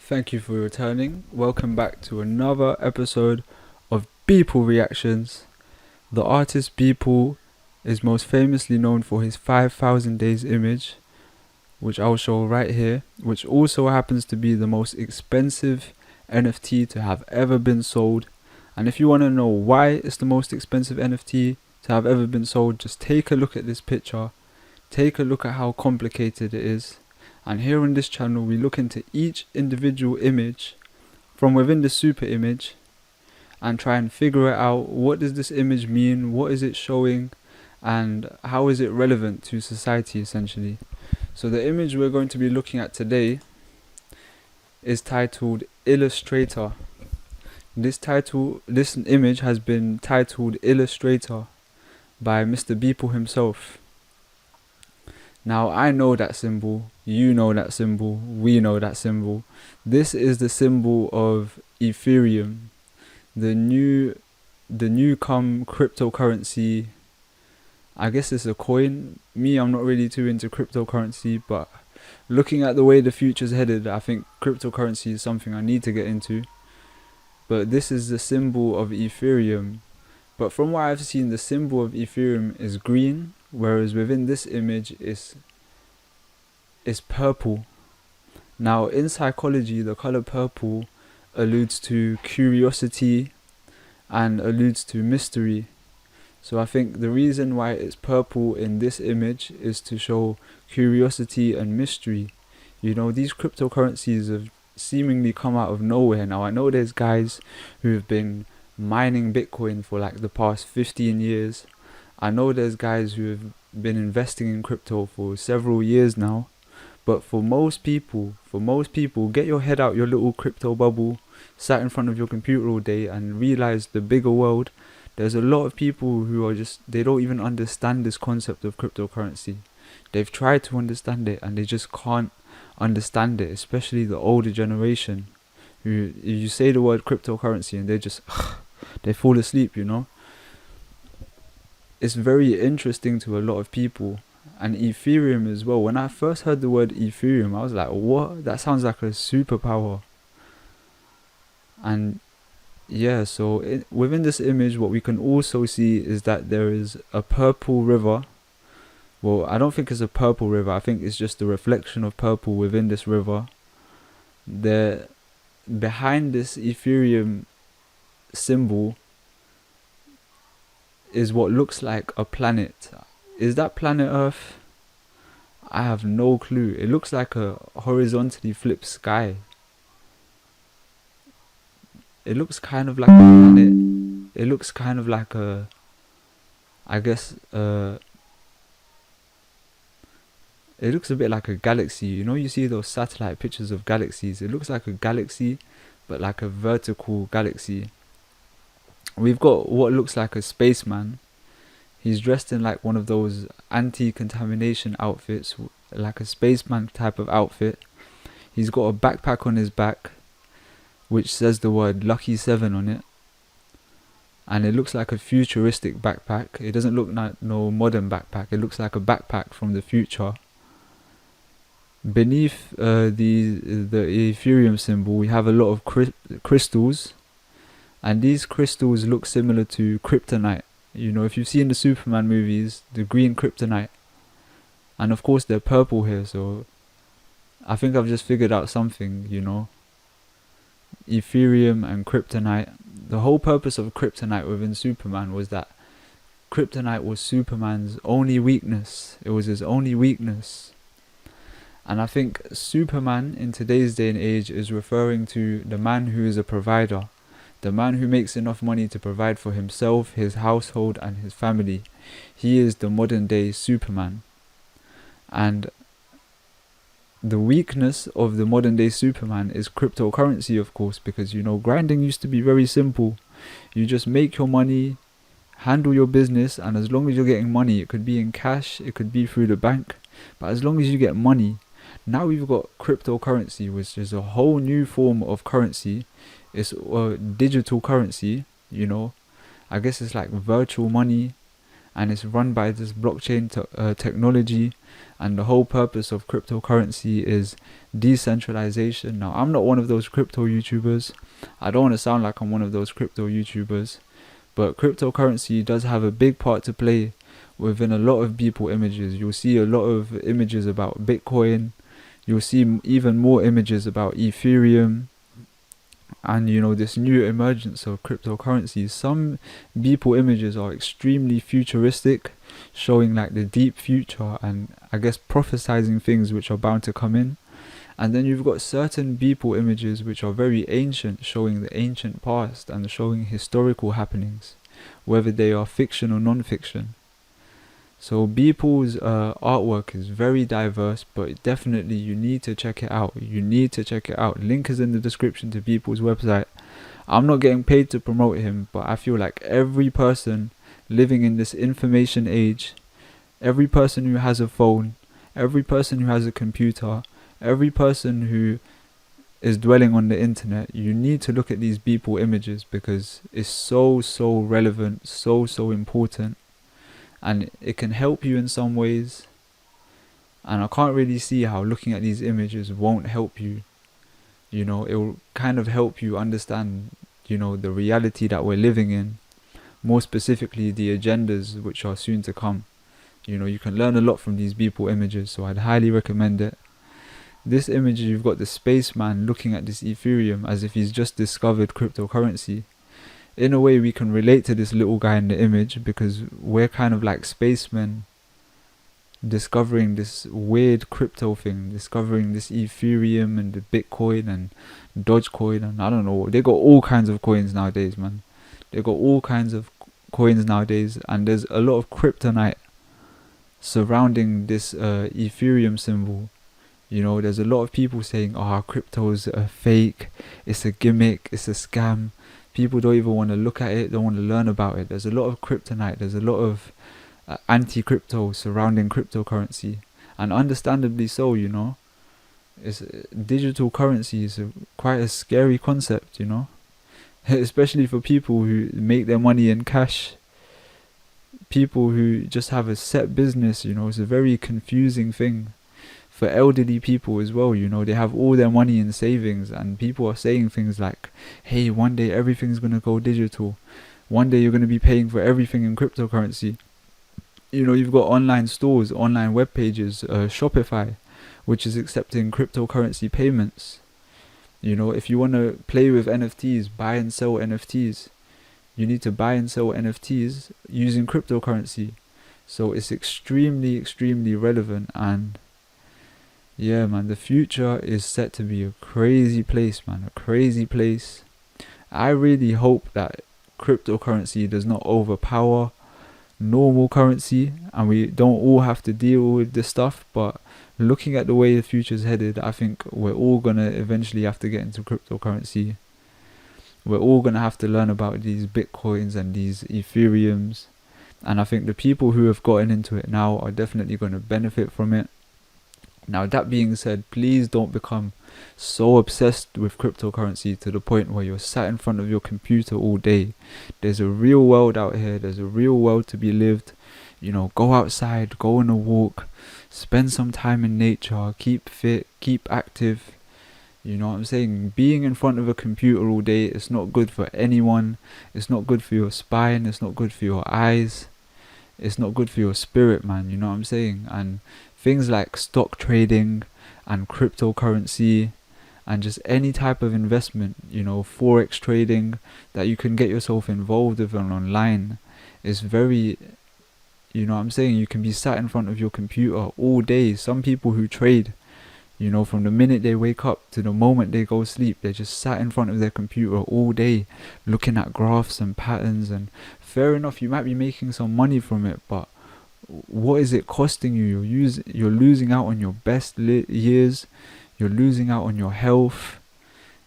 Thank you for returning. Welcome back to another episode of Beeple Reactions. The artist Beeple is most famously known for his 5,000 Days image, which I'll show right here, which also happens to be the most expensive NFT to have ever been sold. And if you want to know why it's the most expensive NFT to have ever been sold, just take a look at this picture, take a look at how complicated it is. And here on this channel we look into each individual image from within the super image and try and figure it out. What does this image mean? What is it showing? And how is it relevant to society essentially? So the image we're going to be looking at today is titled Illustrator. This image has been titled Illustrator by Mr. Beeple himself. Now I know that symbol, you know that symbol, we know that symbol. This is the symbol of Ethereum, the new come cryptocurrency. I guess it's a coin. I'm not really too into cryptocurrency, but looking at the way the future's headed, I think cryptocurrency is something I need to get into. But this is the symbol of Ethereum. But from what I've seen, the symbol of Ethereum is green, whereas within this image is purple. Now in psychology, the color purple alludes to curiosity and alludes to mystery. So I think the reason why it's purple in this image is to show curiosity and mystery. You know, these cryptocurrencies have seemingly come out of nowhere. Now I know there's guys who have been mining Bitcoin for like the past 15 years. I know there's guys who have been investing in crypto for several years now. But for most people, get your head out your little crypto bubble, sat in front of your computer all day and realize the bigger world. There's a lot of people who are they don't even understand this concept of cryptocurrency. They've tried to understand it and they just can't understand it, especially the older generation. You say the word cryptocurrency and they fall asleep, you know. It's very interesting to a lot of people. And Ethereum as well. When I first heard the word Ethereum, I was like, what? That sounds like a superpower. And yeah, so within this image, what we can also see is that there is a purple river. Well, I don't think it's a purple river. I think it's just a reflection of purple within this river. Behind this Ethereum symbol is what looks like a planet. Is that planet Earth? I have no clue. It looks like a horizontally flipped sky. It looks kind of like a planet. It looks kind of like it looks a bit like a galaxy. You know, you see those satellite pictures of galaxies. It looks like a galaxy, but like a vertical galaxy. We've got what looks like a spaceman. He's dressed in like one of those anti-contamination outfits, like a spaceman type of outfit. He's got a backpack on his back, which says the word Lucky 7 on it. And it looks like a futuristic backpack. It doesn't look like no modern backpack. It looks like a backpack from the future. Beneath the Ethereum symbol, we have a lot of crystals. And these crystals look similar to kryptonite. You know, if you've seen the Superman movies, the green kryptonite. And of course they're purple here, so I think I've just figured out something, you know. Ethereum and kryptonite. The whole purpose of kryptonite within Superman was that kryptonite was Superman's only weakness. It was his only weakness. And I think Superman in today's day and age is referring to the man who is a provider. The man who makes enough money to provide for himself, his household and his family. He is the modern day Superman. And the weakness of the modern day Superman is cryptocurrency, of course, because you know, grinding used to be very simple. You just make your money, handle your business, and as long as you're getting money, it could be in cash, it could be through the bank, but as long as you get money. Now we've got cryptocurrency, which is a whole new form of currency. It's a digital currency, you know. I guess it's like virtual money. and it's run by this blockchain technology, and the whole purpose of cryptocurrency is decentralization. Now, I'm not one of those crypto YouTubers. I don't want to sound like I'm one of those crypto YouTubers, but cryptocurrency does have a big part to play within a lot of Beeple images. You'll see a lot of images about Bitcoin. You'll see even more images about Ethereum, and this new emergence of cryptocurrencies. Some Beeple images are extremely futuristic, showing like the deep future and I guess prophesizing things which are bound to come in. And then you've got certain Beeple images which are very ancient, showing the ancient past and showing historical happenings, whether they are fiction or non-fiction. So Beeple's artwork is very diverse, but definitely you need to check it out. Link is in the description to Beeple's website. I'm not getting paid to promote him, but I feel like every person living in this information age, every person who has a phone, every person who has a computer, every person who is dwelling on the internet, you need to look at these Beeple images, because it's so relevant, so important. And it can help you in some ways, and I can't really see how looking at these images won't help you. It will kind of help you understand, the reality that we're living in, more specifically the agendas which are soon to come. You can learn a lot from these Beeple images, so I'd highly recommend it. This image, you've got the spaceman looking at this Ethereum as if he's just discovered cryptocurrency. In a way, we can relate to this little guy in the image, because we're kind of like spacemen discovering this weird crypto thing, discovering this Ethereum and the Bitcoin and Dogecoin, and I don't know, they got all kinds of coins nowadays, man. They got all kinds of coins nowadays, and there's a lot of kryptonite surrounding this Ethereum symbol. There's a lot of people saying, crypto's a fake, it's a gimmick, it's a scam. People don't even want to look at it, don't want to learn about it. There's a lot of kryptonite, there's a lot of anti-crypto surrounding cryptocurrency, and understandably so. It's digital currency is quite a scary concept, especially for people who make their money in cash, people who just have a set business. It's a very confusing thing. For elderly people as well, they have all their money in savings, and people are saying things like, hey, one day everything's going to go digital, one day you're going to be paying for everything in cryptocurrency. You've got online stores, online web pages, Shopify, which is accepting cryptocurrency payments. If you want to play with NFTs, buy and sell NFTs, you need to buy and sell NFTs using cryptocurrency. So it's extremely relevant, and yeah, man, the future is set to be a crazy place, man. A crazy place. I really hope that cryptocurrency does not overpower normal currency, and we don't all have to deal with this stuff. But looking at the way the future's headed, I think we're all gonna eventually have to get into cryptocurrency. We're all gonna have to learn about these Bitcoins and these Ethereums. And I think the people who have gotten into it now are definitely going to benefit from it. Now, that being said, please don't become so obsessed with cryptocurrency to the point where you're sat in front of your computer all day. There's a real world out here. There's a real world to be lived. Go outside, go on a walk, spend some time in nature, keep fit, keep active. You know what I'm saying? Being in front of a computer all day, it's not good for anyone. It's not good for your spine. It's not good for your eyes. It's not good for your spirit, man. You know what I'm saying? And things like stock trading and cryptocurrency and just any type of investment, forex trading that you can get yourself involved with online is very, you know what I'm saying? You can be sat in front of your computer all day. Some people who trade, from the minute they wake up to the moment they go sleep, they're just sat in front of their computer all day looking at graphs and patterns. And fair enough, you might be making some money from it, but what is it costing you? You're losing out on your best years. You're losing out on your health.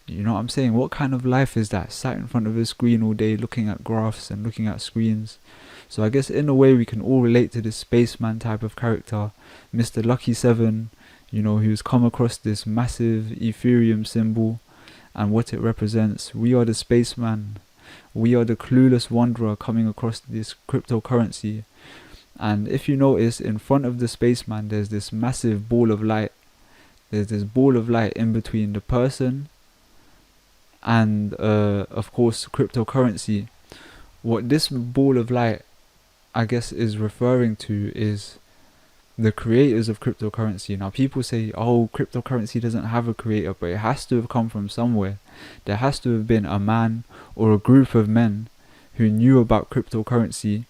You know what I'm saying? What kind of life is that? Sat in front of a screen all day looking at graphs and looking at screens. So I guess in a way we can all relate to this spaceman type of character, Mr. Lucky 7, who's come across this massive Ethereum symbol and what it represents. We are the spaceman. We are the clueless wanderer coming across this cryptocurrency. And if you notice, in front of the spaceman there's this massive ball of light. There's this ball of light in between the person and of course cryptocurrency. What this ball of light, I guess, is referring to is the creators of cryptocurrency. Now people say, oh, cryptocurrency doesn't have a creator, but it has to have come from somewhere. There has to have been a man or a group of men who knew about cryptocurrency,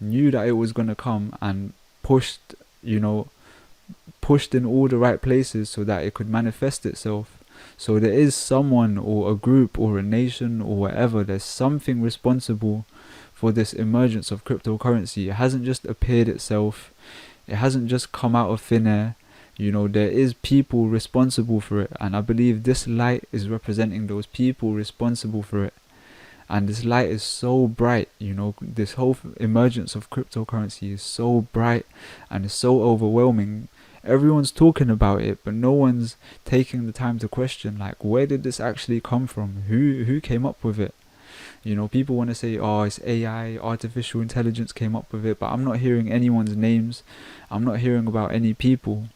knew that it was going to come, and pushed in all the right places so that it could manifest itself. So there is someone or a group or a nation or whatever, there's something responsible for this emergence of cryptocurrency. It hasn't just appeared itself. It hasn't just come out of thin air. There is people responsible for it, and I believe this light is representing those people responsible for it. And this light is so bright, this whole emergence of cryptocurrency is so bright and it's so overwhelming. Everyone's talking about it, but no one's taking the time to question, like, where did this actually come from? Who came up with it? People want to say, oh, it's AI, artificial intelligence came up with it, but I'm not hearing anyone's names. I'm not hearing about any people,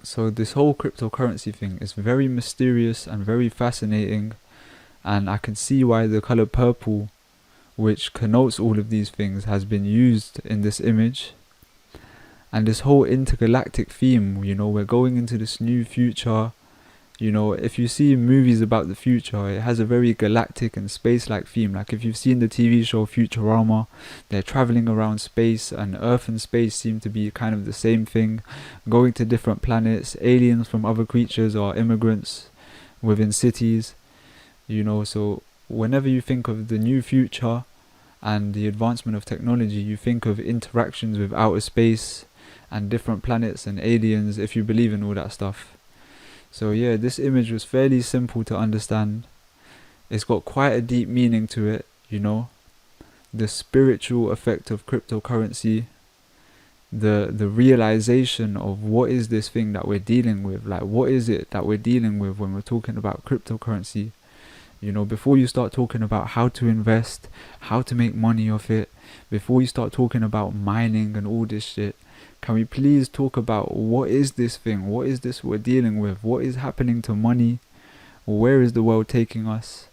So this whole cryptocurrency thing is very mysterious and very fascinating, and I can see why the color purple, which connotes all of these things, has been used in this image. And this whole intergalactic theme, we're going into this new future. If you see movies about the future, it has a very galactic and space-like theme. Like if you've seen the TV show Futurama, they're traveling around space, and Earth and space seem to be kind of the same thing, going to different planets, aliens from other creatures or immigrants within cities. So whenever you think of the new future and the advancement of technology, you think of interactions with outer space and different planets and aliens, if you believe in all that stuff. So yeah, this image was fairly simple to understand. It's got quite a deep meaning to it, the spiritual effect of cryptocurrency, the realization of what is this thing that we're dealing with, like what is it that we're dealing with when we're talking about cryptocurrency. Before you start talking about how to invest, how to make money off it, before you start talking about mining and all this shit, can we please talk about what is this thing? What is this we're dealing with? What is happening to money? Where is the world taking us?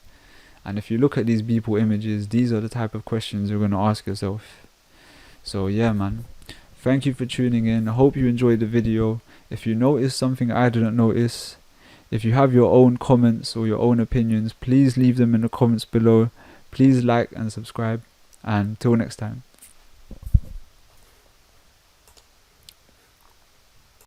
And if you look at these Beeple images, these are the type of questions you're going to ask yourself. So yeah, man. Thank you for tuning in. I hope you enjoyed the video. If you noticed something I didn't notice, if you have your own comments or your own opinions, please leave them in the comments below. Please like and subscribe. And till next time.